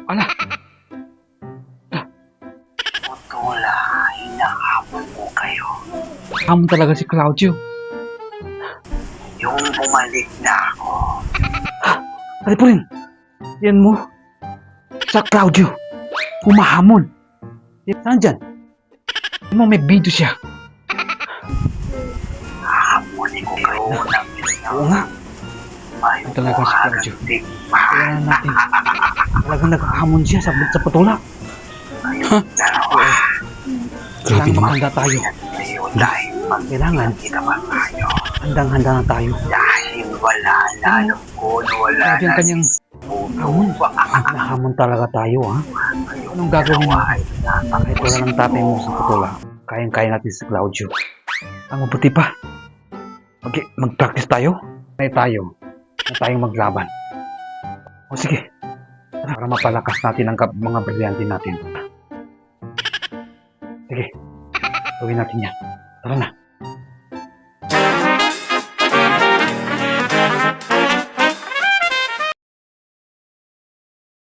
Ala, Putula, hinahamon ko kayo. hamon talaga si Claudio. Yung bumalik na ako. Pare po rin, yan mo. Sa Claudio, humahamon. Saan dyan? Yan mo, may video siya. Hahamonin ko kayo ng Oo nga, may Ito talaga si Claudio. tikman. kailangan natin. Talagang naghahamon siya sa putula. Kayong dalawa. Kailangan maghanda tayo. Ngayon dahil Kailangan. magkita pa tayo. Handang-handa na tayo. Dahil wala na lungkot, wala Grabe ang na kanyang hamon. Nahamon talaga tayo, ha? Anong gagawin natin? Kahit wala ng tatay mo sa putula, kayang-kaya natin si Claudio. Ang mabuti pa, mag-practice tayo. Tayo na tayong maglaban. O sige, para mapalakas natin ang mga brilyante natin. Sige, gawin natin yan. Tara na.